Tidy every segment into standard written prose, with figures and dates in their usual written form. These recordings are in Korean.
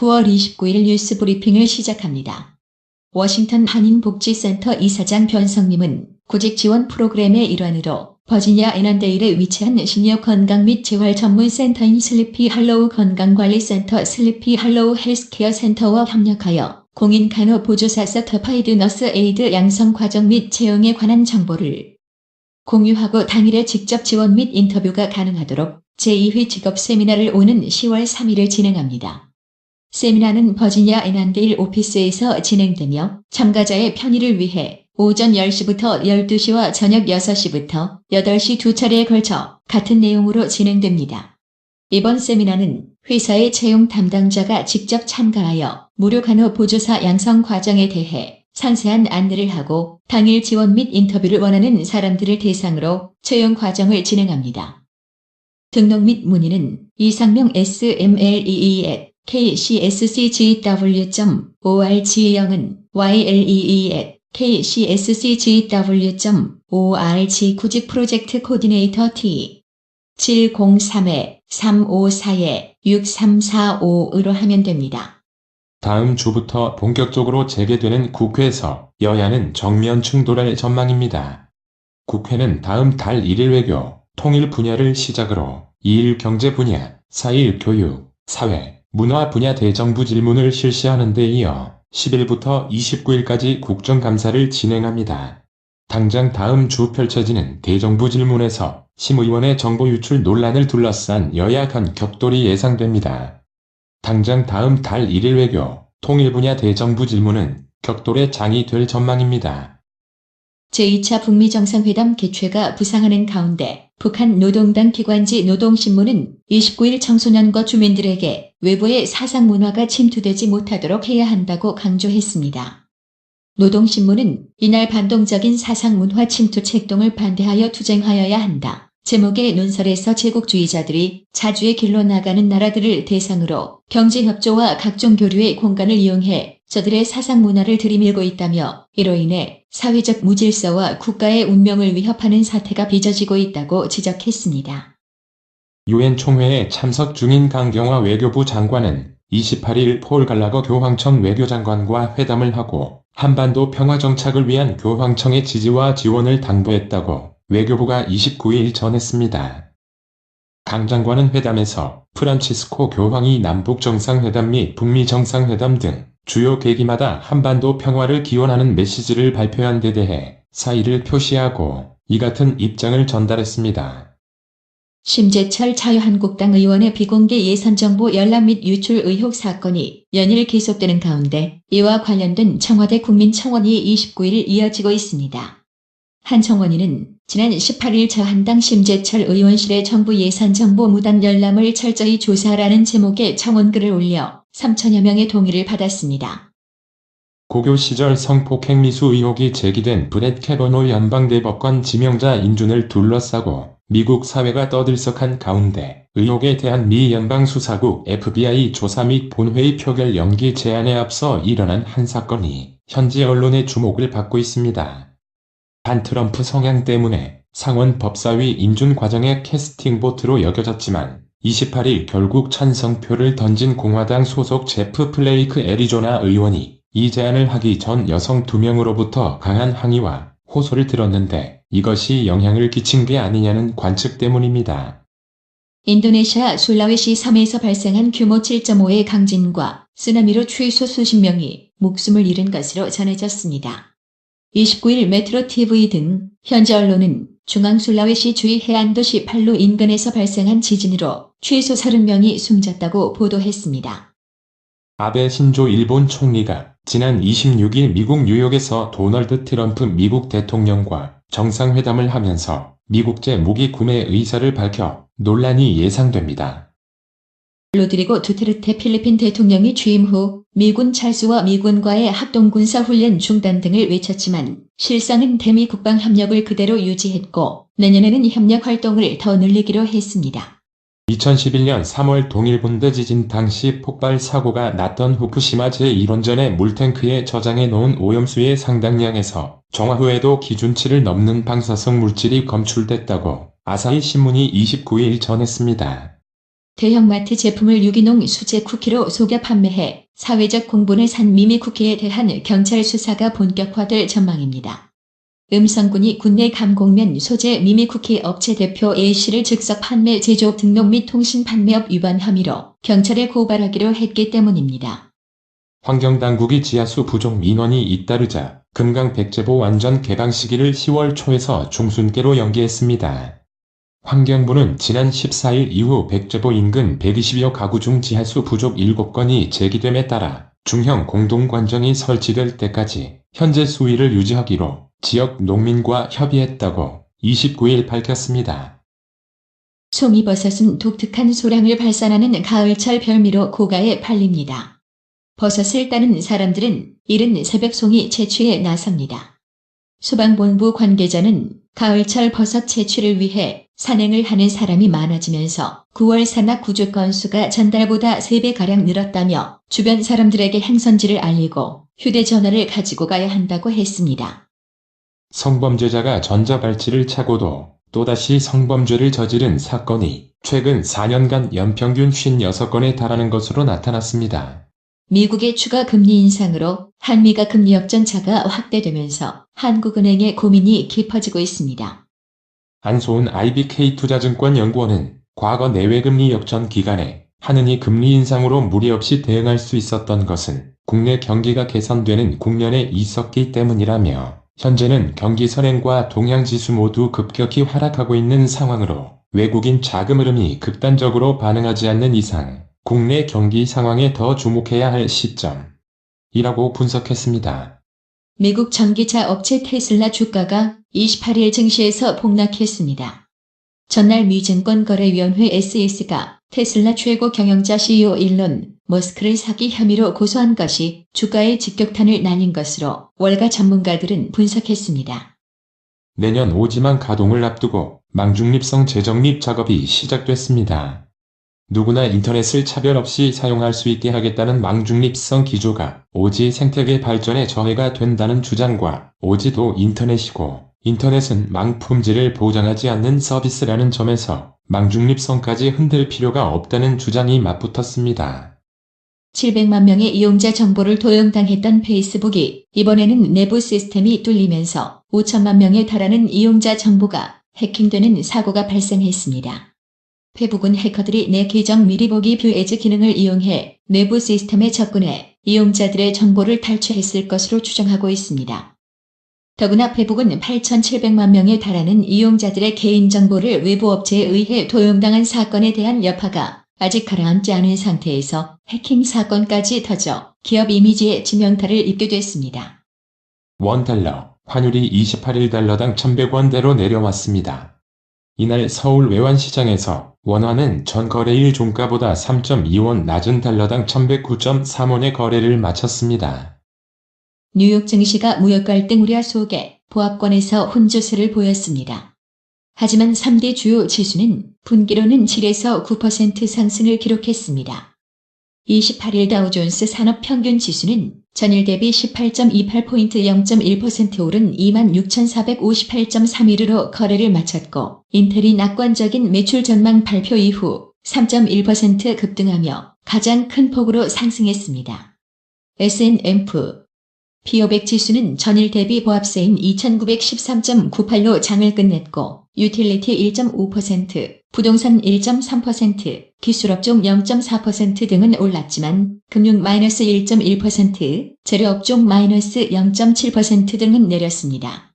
9월 29일 뉴스 브리핑을 시작합니다. 워싱턴 한인복지센터 이사장 변성님은 구직 지원 프로그램의 일환으로 버지니아 애난데일에 위치한 시니어 건강 및 재활 전문 센터인 슬리피 할로우 건강관리센터 슬리피 할로우 헬스케어 센터와 협력하여 공인 간호 보조사 서터파이드 너스 에이드 양성 과정 및 채용에 관한 정보를 공유하고 당일에 직접 지원 및 인터뷰가 가능하도록 제2회 직업 세미나를 오는 10월 3일에 진행합니다. 세미나는 버지니아 애난데일 오피스에서 진행되며 참가자의 편의를 위해 오전 10시부터 12시와 저녁 6시부터 8시 두 차례에 걸쳐 같은 내용으로 진행됩니다. 이번 세미나는 회사의 채용 담당자가 직접 참가하여 무료 간호 보조사 양성 과정에 대해 상세한 안내를 하고 당일 지원 및 인터뷰를 원하는 사람들을 대상으로 채용 과정을 진행합니다. 등록 및 문의는 이상명 smlee@kcscgw.org 영은 ylee@kcscgw.org 구직 프로젝트 코디네이터 T 703-354-6345으로 하면 됩니다. 다음 주부터 본격적으로 재개되는 국회에서 여야는 정면 충돌할 전망입니다. 국회는 다음 달 1일 외교, 통일 분야를 시작으로 2일 경제 분야, 4일 교육, 사회, 문화 분야 대정부 질문을 실시하는 데 이어 10일부터 29일까지 국정감사를 진행합니다. 당장 다음 주 펼쳐지는 대정부 질문에서 심의원의 정보 유출 논란을 둘러싼 여야 간 격돌이 예상됩니다. 당장 다음 달 1일 외교, 통일 분야 대정부 질문은 격돌의 장이 될 전망입니다. 제2차 북미 정상회담 개최가 부상하는 가운데 북한 노동당 기관지 노동신문은 29일 청소년과 주민들에게 외부의 사상 문화가 침투되지 못하도록 해야 한다고 강조했습니다. 노동신문은 이날 반동적인 사상 문화 침투 책동을 반대하여 투쟁하여야 한다. 제목의 논설에서 제국주의자들이 자주의 길로 나가는 나라들을 대상으로 경제협조와 각종 교류의 공간을 이용해 저들의 사상 문화를 들이밀고 있다며 이로 인해 사회적 무질서와 국가의 운명을 위협하는 사태가 빚어지고 있다고 지적했습니다. 유엔 총회에 참석 중인 강경화 외교부 장관은 28일 폴 갈라거 교황청 외교장관과 회담을 하고 한반도 평화 정착을 위한 교황청의 지지와 지원을 당부했다고 외교부가 29일 전했습니다. 강 장관은 회담에서 프란치스코 교황이 남북 정상회담 및 북미 정상회담 등 주요 계기마다 한반도 평화를 기원하는 메시지를 발표한 데 대해 사의를 표시하고 이 같은 입장을 전달했습니다. 심재철 자유한국당 의원의 비공개 예산정보 열람 및 유출 의혹 사건이 연일 계속되는 가운데 이와 관련된 청와대 국민청원이 29일 이어지고 있습니다. 한 청원인은 지난 18일 자한당 심재철 의원실에 정부 예산정보 무단 열람을 철저히 조사하라는 제목의 청원글을 올려 3천여 명의 동의를 받았습니다. 고교 시절 성폭행 미수 의혹이 제기된 브렛 캐버노 연방대법관 지명자 인준을 둘러싸고 미국 사회가 떠들썩한 가운데 의혹에 대한 미 연방수사국 FBI 조사 및 본회의 표결 연기 제안에 앞서 일어난 한 사건이 현지 언론의 주목을 받고 있습니다. 반트럼프 성향 때문에 상원 법사위 인준 과정의 캐스팅 보트로 여겨졌지만 28일 결국 찬성표를 던진 공화당 소속 제프 플레이크 애리조나 의원이 이 제안을 하기 전 여성 2명으로부터 강한 항의와 호소를 들었는데 이것이 영향을 끼친 게 아니냐는 관측 때문입니다. 인도네시아 술라웨시 섬에서 발생한 규모 7.5의 강진과 쓰나미로 최소 수십 명이 목숨을 잃은 것으로 전해졌습니다. 29일 메트로 TV 등 현지 언론은 중앙 술라웨시 주의 해안도시 팔루 인근에서 발생한 지진으로 최소 30명이 숨졌다고 보도했습니다. 아베 신조 일본 총리가 지난 26일 미국 뉴욕에서 도널드 트럼프 미국 대통령과 정상회담을 하면서 미국제 무기 구매 의사를 밝혀 논란이 예상됩니다. 로드리고 두테르테 필리핀 대통령이 취임 후 미군 철수와 미군과의 합동군사훈련 중단 등을 외쳤지만 실상은 대미 국방협력을 그대로 유지했고 내년에는 협력 활동을 더 늘리기로 했습니다. 2011년 3월 동일본대 지진 당시 폭발 사고가 났던 후쿠시마 제1원전의 물탱크에 저장해 놓은 오염수의 상당량에서 정화 후에도 기준치를 넘는 방사성 물질이 검출됐다고 아사히 신문이 29일 전했습니다. 대형마트 제품을 유기농 수제 쿠키로 속여 판매해 사회적 공분을 산 미미 쿠키에 대한 경찰 수사가 본격화될 전망입니다. 음성군이 국내 감곡면 소재 미미 쿠키 업체 대표 A씨를 즉석 판매 제조 등록 및 통신 판매업 위반 혐의로 경찰에 고발하기로 했기 때문입니다. 환경당국이 지하수 부족 민원이 잇따르자 금강 백제보 완전 개방 시기를 10월 초에서 중순께로 연기했습니다. 환경부는 지난 14일 이후 백제보 인근 120여 가구 중 지하수 부족 7건이 제기됨에 따라 중형 공동관정이 설치될 때까지 현재 수위를 유지하기로 지역 농민과 협의했다고 29일 밝혔습니다. 송이버섯은 독특한 소량을 발산하는 가을철 별미로 고가에 팔립니다. 버섯을 따는 사람들은 이른 새벽 송이 채취에 나섭니다. 소방본부 관계자는 가을철 버섯 채취를 위해 산행을 하는 사람이 많아지면서 9월 산악 구조 건수가 전달보다 3배가량 늘었다며 주변 사람들에게 행선지를 알리고 휴대전화를 가지고 가야 한다고 했습니다. 성범죄자가 전자발찌를 차고도 또다시 성범죄를 저지른 사건이 최근 4년간 연평균 56건에 달하는 것으로 나타났습니다. 미국의 추가 금리 인상으로 한미가 금리 역전차가 확대되면서 한국은행의 고민이 깊어지고 있습니다. 안소은 IBK투자증권 연구원은 과거 내외금리 역전 기간에 한은이 금리 인상으로 무리 없이 대응할 수 있었던 것은 국내 경기가 개선되는 국면에 있었기 때문이라며 현재는 경기 선행과 동향지수 모두 급격히 하락하고 있는 상황으로 외국인 자금 흐름이 극단적으로 반응하지 않는 이상 국내 경기 상황에 더 주목해야 할 시점이라고 분석했습니다. 미국 전기차 업체 테슬라 주가가 28일 증시에서 폭락했습니다. 전날 미 증권거래위원회 SEC가 테슬라 최고 경영자 CEO 일론 머스크를 사기 혐의로 고소한 것이 주가에 직격탄을 날린 것으로 월가 전문가들은 분석했습니다. 내년 오지만 가동을 앞두고 망중립성 재정립 작업이 시작됐습니다. 누구나 인터넷을 차별 없이 사용할 수 있게 하겠다는 망중립성 기조가 오지 생태계 발전에 저해가 된다는 주장과 오지도 인터넷이고 인터넷은 망 품질을 보장하지 않는 서비스라는 점에서 망중립성까지 흔들 필요가 없다는 주장이 맞붙었습니다. 700만 명의 이용자 정보를 도용당했던 페이스북이 이번에는 내부 시스템이 뚫리면서 5천만 명에 달하는 이용자 정보가 해킹되는 사고가 발생했습니다. 페북은 해커들이 내 계정 미리 보기 뷰 에즈 기능을 이용해 내부 시스템에 접근해 이용자들의 정보를 탈취했을 것으로 추정하고 있습니다. 더구나 페북은 8,700만 명에 달하는 이용자들의 개인정보를 외부 업체에 의해 도용당한 사건에 대한 여파가 아직 가라앉지 않은 상태에서 해킹 사건까지 터져 기업 이미지에 치명타를 입게 됐습니다. 원달러, 환율이 28일 달러당 1,100원대로 내려왔습니다. 이날 서울 외환시장에서 원화는 전 거래일 종가보다 3.2원 낮은 달러당 1,109.3원의 거래를 마쳤습니다. 뉴욕 증시가 무역 갈등 우려 속에 보합권에서 혼조세를 보였습니다. 하지만 3대 주요 지수는 분기로는 7에서 9% 상승을 기록했습니다. 28일 다우존스 산업평균지수는 전일 대비 18.28포인트 0.1% 오른 26,458.31으로 거래를 마쳤고 인텔이 낙관적인 매출 전망 발표 이후 3.1% 급등하며 가장 큰 폭으로 상승했습니다. S&P500 지수는 전일 대비 보합세인 2,913.98로 장을 끝냈고 유틸리티 1.5%, 부동산 1.3%, 기술업종 0.4% 등은 올랐지만 금융 마이너스 1.1%, 재료업종 마이너스 0.7% 등은 내렸습니다.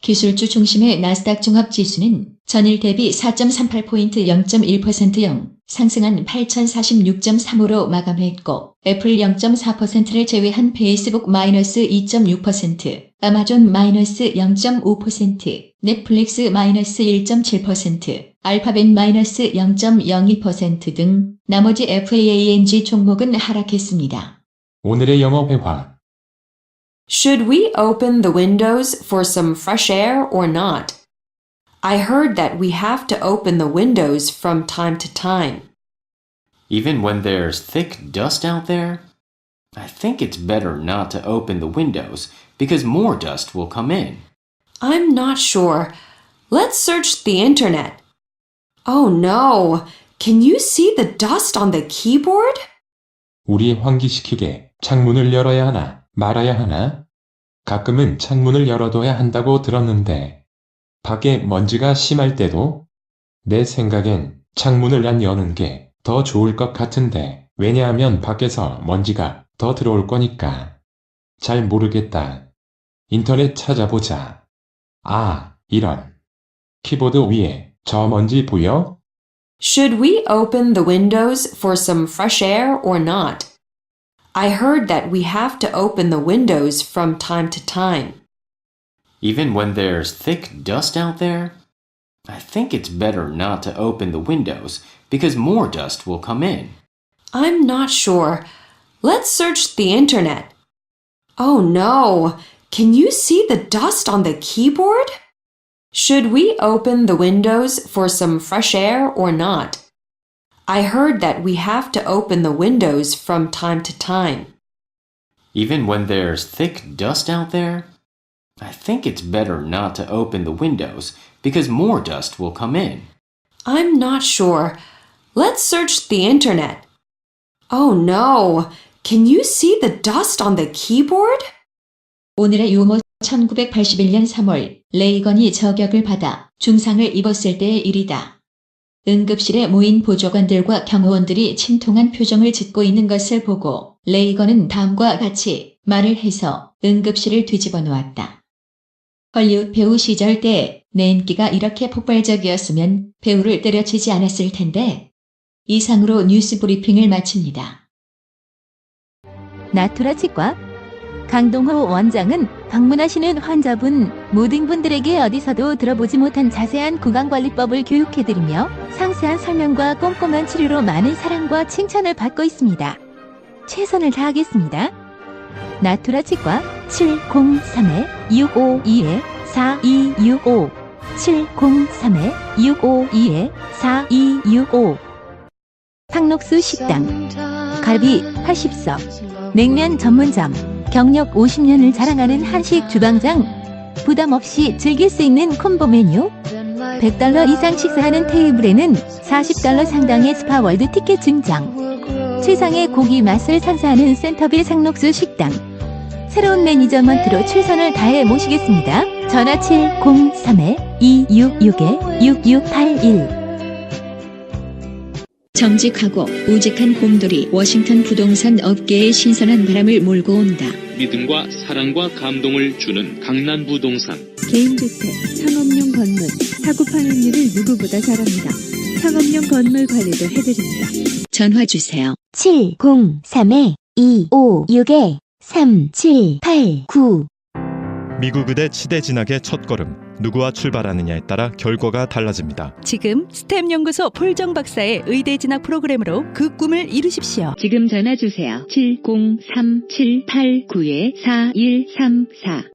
기술주 중심의 나스닥 종합지수는 전일 대비 4.38포인트 0.1% 상승한 8,046.35로 마감했고 애플 0.4%를 제외한 페이스북 마이너스 2.6%, 아마존 마이너스 0.5%, 넷플릭스 마이너스 1.7%, 알파벳 마이너스 0.02% 등 나머지 FAANG 종목은 하락했습니다. 오늘의 영어 회화. Should we open the windows for some fresh air or not? I heard that we have to open the windows from time to time. Even when there's thick dust out there? I think it's better not to open the windows because more dust will come in. I'm not sure. Let's search the internet. Oh no! can you see the dust on the keyboard? 우리 환기시키게 창문을 열어야 하나 말아야 하나? 가끔은 창문을 열어둬야 한다고 들었는데 밖에 먼지가 심할 때도? 내 생각엔 창문을 안 여는 게 더 좋을 것 같은데 왜냐하면 밖에서 먼지가 더 들어올 거니까. 잘 모르겠다. 인터넷 찾아보자. 아, 이런. 키보드 위에 저 먼지 보여? Should we open the windows for some fresh air or not? I heard that we have to open the windows from time to time. Even when there's thick dust out there? I think it's better not to open the windows because more dust will come in. I'm not sure. Let's search the internet. Oh no! Can you see the dust on the keyboard? Should we open the windows for some fresh air or not? I heard that we have to open the windows from time to time. Even when there's thick dust out there? I think it's better not to open the windows because more dust will come in. I'm not sure. Let's search the internet. Oh no! Can you see the dust on the keyboard? 오늘의 유머 1981년 3월 레이건이 저격을 받아 중상을 입었을 때의 일이다. 응급실에 모인 보조관들과 경호원들이 침통한 표정을 짓고 있는 것을 보고 레이건은 다음과 같이 말을 해서 응급실을 뒤집어 놓았다. 헐리우드 배우 시절 때 내 인기가 이렇게 폭발적이었으면 배우를 때려치지 않았을 텐데. 이상으로 뉴스 브리핑을 마칩니다. 나투라 치과 강동호 원장은 방문하시는 환자분 모든 분들에게 어디서도 들어보지 못한 자세한 구강관리법을 교육해드리며 상세한 설명과 꼼꼼한 치료로 많은 사랑과 칭찬을 받고 있습니다. 최선을 다하겠습니다. 나투라 치과 703-652-4265 703-652-4265 상록수 식당 갈비 80석 냉면 전문점 경력 50년을 자랑하는 한식 주방장 부담 없이 즐길 수 있는 콤보 메뉴 $100 이상 식사하는 테이블에는 $40 상당의 스파월드 티켓 증정 최상의 고기 맛을 선사하는 센터빌 상록수 식당 새로운 매니저먼트로 최선을 다해 모시겠습니다. 전화 703-266-6681 정직하고 우직한 곰돌이 워싱턴 부동산 업계에 신선한 바람을 몰고 온다. 믿음과 사랑과 감동을 주는 강남부동산. 개인주택, 상업용 건물, 사고 판매율을 누구보다 잘합니다. 상업용 건물 관리도 해드립니다. 전화 주세요. 703-256-3789 미국 의대 치대 진학의 첫걸음 누구와 출발하느냐에 따라 결과가 달라집니다. 지금 스템 연구소 폴정 박사의 의대 진학 프로그램으로 그 꿈을 이루십시오. 지금 전화 주세요. 703-789-4134